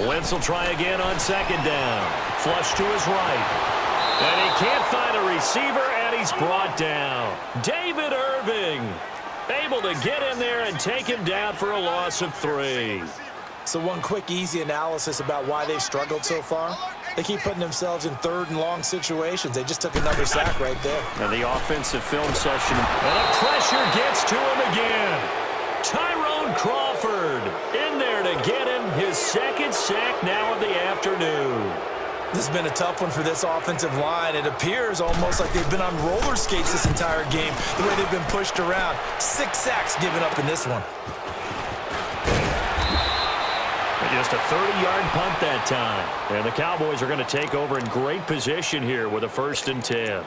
Wentz will try again on second down. Flush to his right. And he can't find a receiver, and he's brought down. David Irving able to get in there and take him down for a loss of 3. So one quick, easy analysis about why they've struggled so far. They keep putting themselves in third and long situations. They just took another sack right there. And the offensive film session. And the pressure gets to him again. Tyrone Crawford in there to get him his second sack now of the afternoon. This has been a tough one for this offensive line. It appears almost like they've been on roller skates this entire game, the way they've been pushed around. 6 sacks given up in this one. Just a 30-yard punt that time. And the Cowboys are going to take over in great position here with a 1st and 10.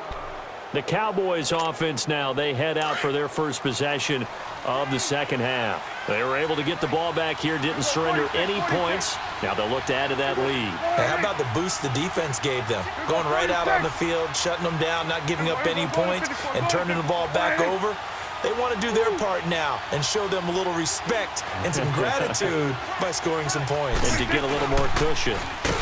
The Cowboys offense now, they head out for their first possession of the second half. They were able to get the ball back here, didn't surrender any points. Now they'll look to add to that lead. Hey, how about the boost the defense gave them? Going right out on the field, shutting them down, not giving up any points, and turning the ball back over. They want to do their part now and show them a little respect and some gratitude by scoring some points. And to get a little more cushion.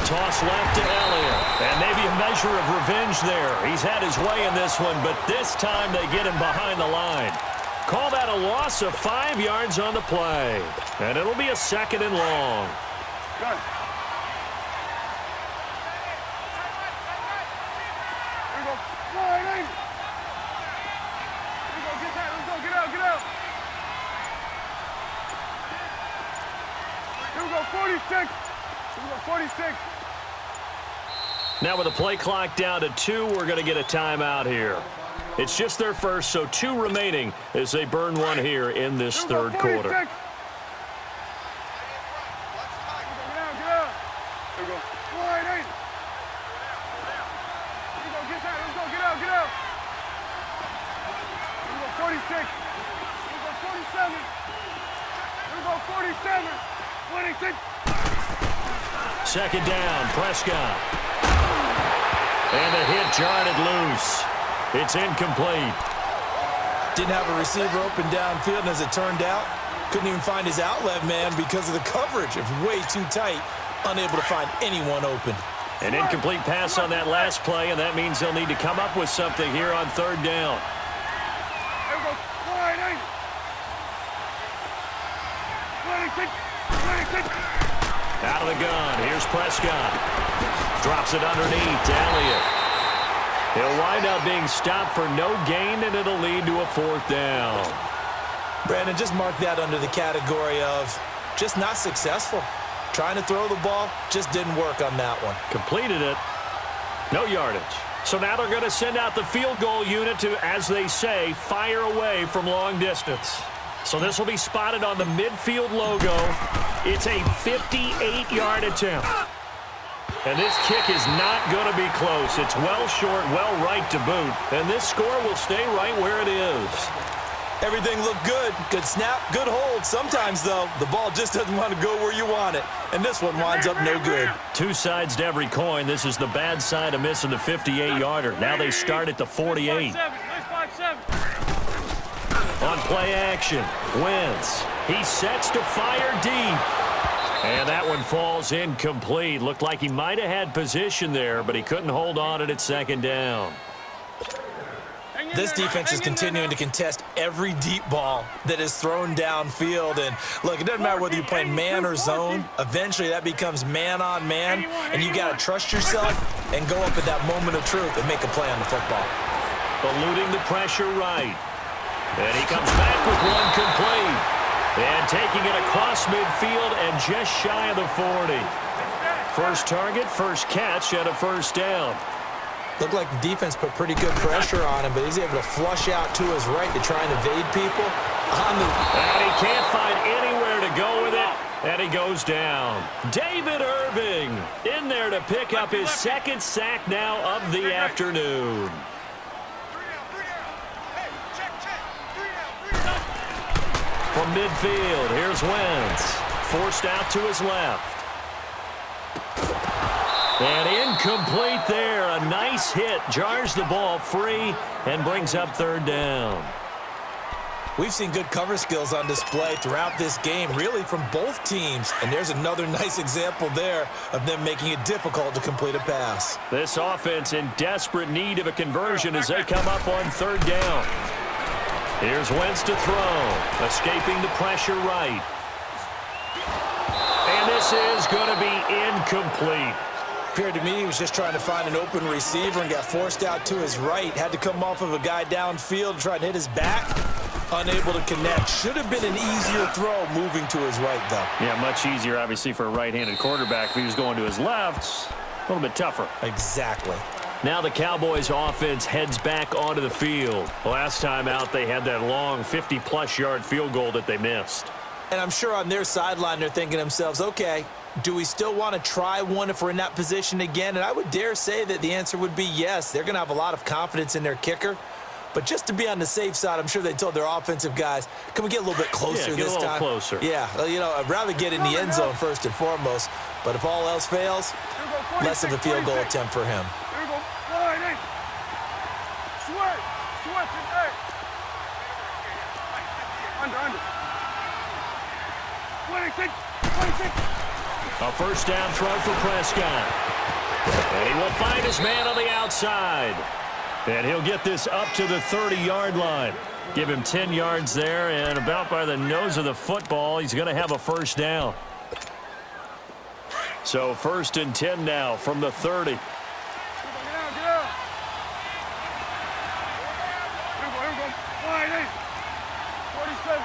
Toss left to Elliott. And maybe a measure of revenge there. He's had his way in this one, but this time they get him behind the line. Call that a loss of 5 yards on the play. And it'll be a 2nd and long. Good. Now with the play clock down to 2, we're going to get a timeout here. It's just their first, so 2 remaining as they burn one here in this third quarter. Second down, Prescott. And the hit jarred it loose. It's incomplete. Didn't have a receiver open downfield, and as it turned out, couldn't even find his outlet man because of the coverage. It was way too tight, unable to find anyone open. An incomplete pass on that last play, and that means they'll need to come up with something here on 3rd down. Out of the gun. Here's Prescott. Drops it underneath to Elliott. He'll wind up being stopped for no gain, and it'll lead to a 4th down. Brandon, just mark that under the category of just not successful. Trying to throw the ball just didn't work on that one. Completed it. No yardage. So now they're going to send out the field goal unit to, as they say, fire away from long distance. So this will be spotted on the midfield logo. It's a 58-yard attempt. And this kick is not going to be close. It's well short, well right to boot. And this score will stay right where it is. Everything looked good. Good snap, good hold. Sometimes, though, the ball just doesn't want to go where you want it. And this one winds up no good. 2 sides to every coin. This is the bad side of missing the 58-yarder. Now they start at the 48. On play action, Wentz. He sets to fire deep. And that one falls incomplete. Looked like he might have had position there, but he couldn't hold on it at 2nd down. This defense is continuing to contest every deep ball that is thrown downfield. And look, it doesn't matter whether you're playing man or zone. Eventually that becomes man on man, and you got to trust yourself and go up at that moment of truth and make a play on the football. Eluding the pressure right. And he comes back with one complete. And taking it across midfield and just shy of the 40. First target, first catch, and a 1st down. Looked like the defense put pretty good pressure on him, but he's able to flush out to his right to try and evade people. And he can't find anywhere to go with it, and he goes down. David Irving in there to pick up his 2nd sack now of the afternoon. From midfield, here's Wentz. Forced out to his left. And incomplete there. A nice hit. Jars the ball free and brings up 3rd down. We've seen good cover skills on display throughout this game, really from both teams. And there's another nice example there of them making it difficult to complete a pass. This offense in desperate need of a conversion as they come up on third down. Here's Wentz to throw, escaping the pressure right. And this is going to be incomplete. Appeared to me he was just trying to find an open receiver and got forced out to his right. Had to come off of a guy downfield and try and hit his back. Unable to connect. Should have been an easier throw moving to his right, though. Yeah, much easier, obviously, for a right-handed quarterback. If he was going to his left, a little bit tougher. Exactly. Now the Cowboys offense heads back onto the field. Last time out, they had that long 50-plus yard field goal that they missed. And I'm sure on their sideline, they're thinking to themselves, okay, do we still want to try one if we're in that position again? And I would dare say that the answer would be yes. They're going to have a lot of confidence in their kicker. But just to be on the safe side, I'm sure they told their offensive guys, can we get a little bit closer this time? Get a little closer. Yeah, you know, I'd rather get in the end zone first and foremost. But if all else fails, less of a field goal attempt for him. Here we go. Switch it, hey. Under. 26. A first down throw for Prescott. And he will find his man on the outside. And he'll get this up to the 30-yard line. Give him 10 yards there, and about by the nose of the football, he's going to have a first down. So 1st and 10 now from the 30. Get out. Here we go. 47.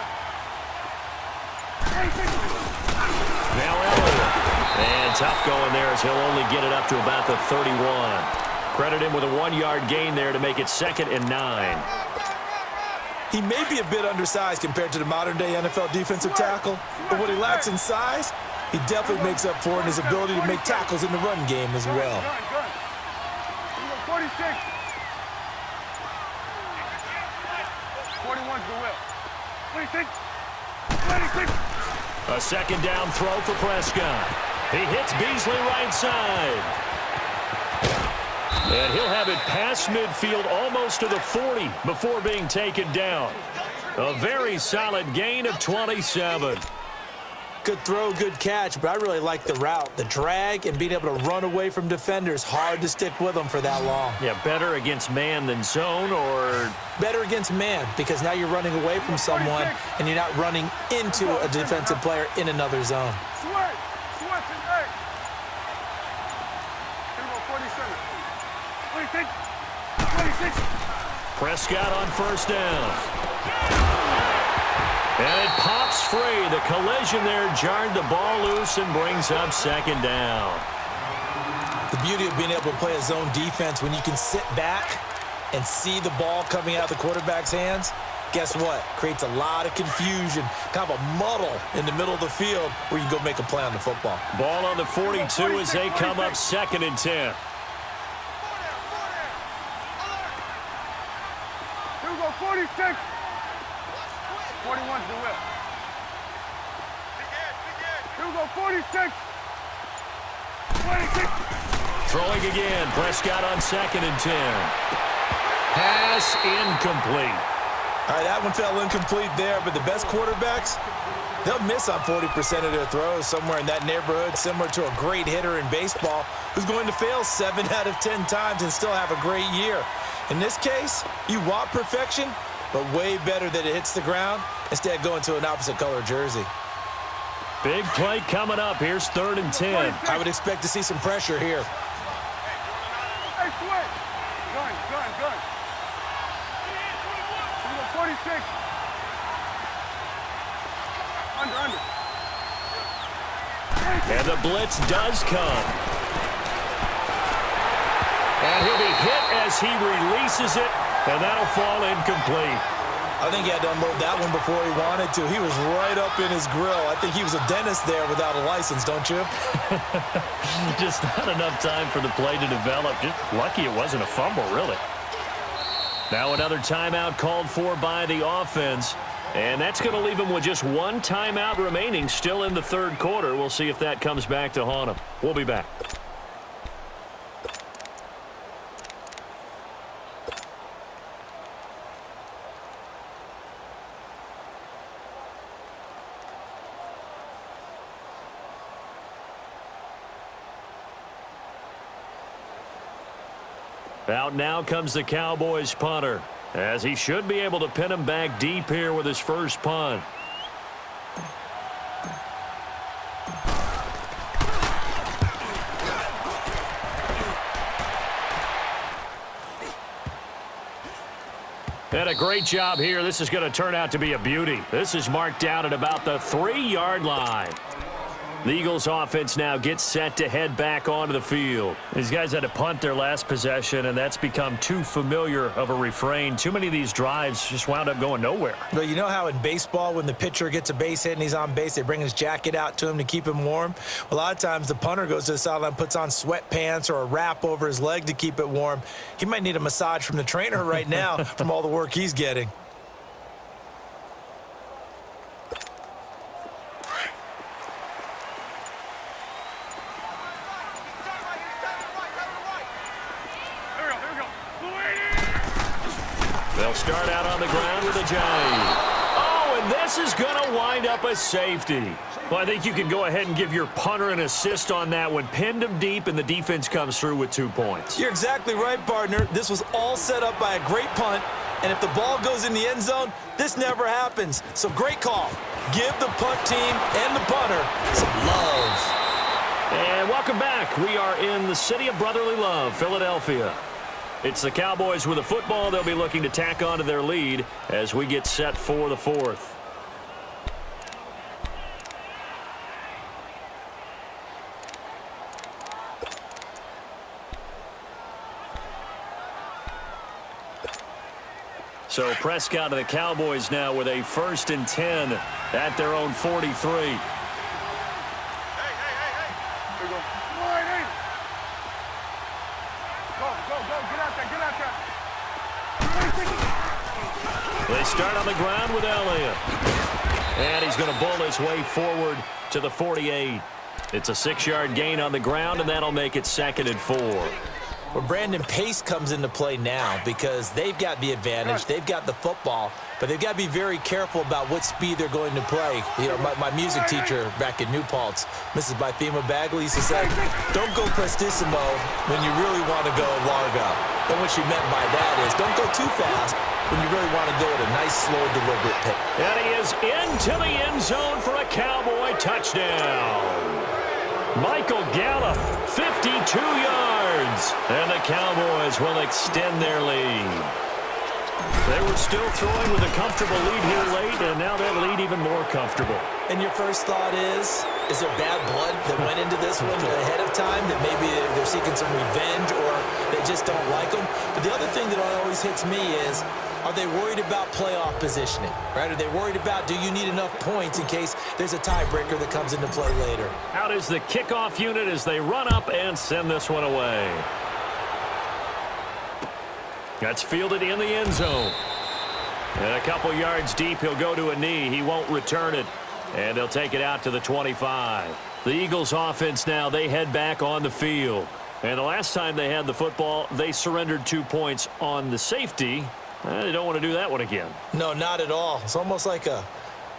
Now Elliott. And tough going there as he'll only get it up to about the 31. Credit him with a 1-yard gain there to make it 2nd and 9. He may be a bit undersized compared to the modern-day NFL defensive tackle, but what he lacks in size, he definitely makes up for in his ability to make tackles in the run game as well. 46. 41's the whip. 26. A second down throw for Prescott. He hits Beasley right side. And he'll have it past midfield almost to the 40 before being taken down. A very solid gain of 27. Good throw, good catch, but I really like the route. The drag and being able to run away from defenders, hard to stick with them for that long. Yeah, better against man than zone, or better against man, because now you're running away from someone and you're not running into a defensive player in another zone. Switch and hey. Here we go, 47. 26. Prescott on first down. And it pops free. The collision there jarred the ball loose and brings up 2nd down. The beauty of being able to play a zone defense when you can sit back and see the ball coming out of the quarterback's hands, guess what? Creates a lot of confusion, kind of a muddle in the middle of the field where you can go make a play on the football. Ball on the 42 as they come up 2nd and 10. Here we go, 46. 41's the whip. Here we go, 46. 26. Throwing again. Prescott on 2nd and 10. Pass incomplete. All right, that one fell incomplete there, but the best quarterbacks, they'll miss on 40% of their throws, somewhere in that neighborhood, similar to a great hitter in baseball who's going to fail 7 out of 10 times and still have a great year. In this case, you want perfection, but way better that it hits the ground instead of going to an opposite color jersey. Big play coming up. Here's 3rd and 10. I would expect to see some pressure here. Hey, switch. Gun. Here we go, 46. Under. And the blitz does come. And he'll be hit as he releases it, and that'll fall incomplete. I think he had to unload that one before he wanted to. He was right up in his grill. I think he was a dentist there without a license, don't you? Just not enough time for the play to develop. Just lucky it wasn't a fumble, really. Now another timeout called for by the offense. And that's going to leave him with just one timeout remaining still in the 3rd quarter. We'll see if that comes back to haunt him. We'll be back. Out now comes the Cowboys punter, as he should be able to pin him back deep here with his first punt. And a great job here. This is going to turn out to be a beauty. This is marked down at about the 3-yard line. The Eagles offense now gets set to head back onto the field. These guys had to punt their last possession, and that's become too familiar of a refrain. Too many of these drives just wound up going nowhere. But you know how in baseball, when the pitcher gets a base hit and he's on base, they bring his jacket out to him to keep him warm? A lot of times the punter goes to the sideline, puts on sweatpants or a wrap over his leg to keep it warm. He might need a massage from the trainer right now from all the work he's getting. They'll start out on the ground with a jive. Oh, and this is going to wind up a safety. Well, I think you can go ahead and give your punter an assist on that one. Pinned him deep, and the defense comes through with 2 points. You're exactly right, partner. This was all set up by a great punt, and if the ball goes in the end zone, this never happens. So great call. Give the punt team and the punter some love. And welcome back. We are in the city of brotherly love, Philadelphia. It's the Cowboys with a football. They'll be looking to tack on to their lead as we get set for the 4th. So Prescott of the Cowboys now with a 1st and 10 at their own 43. They start on the ground with Elliott. And he's going to bull his way forward to the 48. It's a 6-yard gain on the ground, and that'll make it 2nd and 4. Well, Brandon, pace comes into play now because they've got the advantage. They've got the football, but they've got to be very careful about what speed they're going to play. You know, my music teacher back in New Paltz, Mrs. Bythema Bagley, used to say, don't go prestissimo when you really want to go largo. And what she meant by that is don't go too fast when you really want to go at a nice, slow, deliberate pace. And he is into the end zone for a Cowboy touchdown. Michael Gallup, 52 yards. And the Cowboys will extend their lead. They were still throwing with a comfortable lead here late, and now that lead even more comfortable. And your first thought is there bad blood that went into this one ahead of time, that maybe they're seeking some revenge or they just don't like them? But the other thing that always hits me is, are they worried about playoff positioning, right? Are they worried about, do you need enough points in case there's a tiebreaker that comes into play later? Out is the kickoff unit as they run up and send this one away. That's fielded in the end zone. And a couple yards deep, he'll go to a knee. He won't return it. And they'll take it out to the 25. The Eagles offense now, they head back on the field. And the last time they had the football, they surrendered 2 points on the safety. They don't want to do that one again. No, not at all. It's almost like a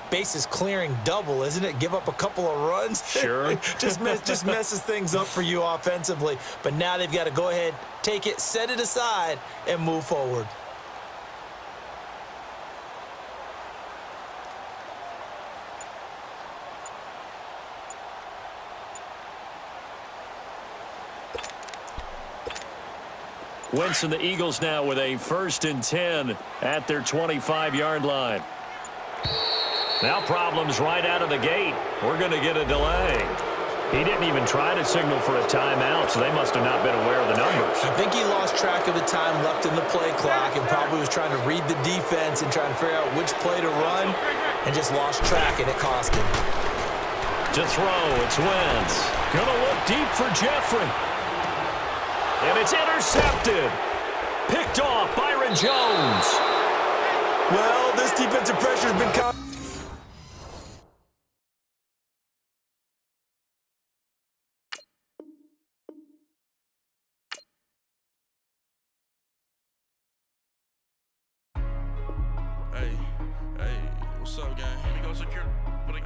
bases clearing double, isn't it? Give up a couple of runs. Sure. just messes things up for you offensively. But now they've got to go ahead, take it, set it aside, and move forward. Wentz and the Eagles now with a 1st and 10 at their 25-yard line. Now problems right out of the gate. We're going to get a delay. He didn't even try to signal for a timeout, so they must have not been aware of the numbers. I think he lost track of the time left in the play clock and probably was trying to read the defense and trying to figure out which play to run and just lost track, and it cost him. To throw, it's Wentz. Going to look deep for Jeffrey. And it's intercepted. Picked off Byron Jones. Well, this defensive pressure has been Hey, what's up, gang? Let me go secure for the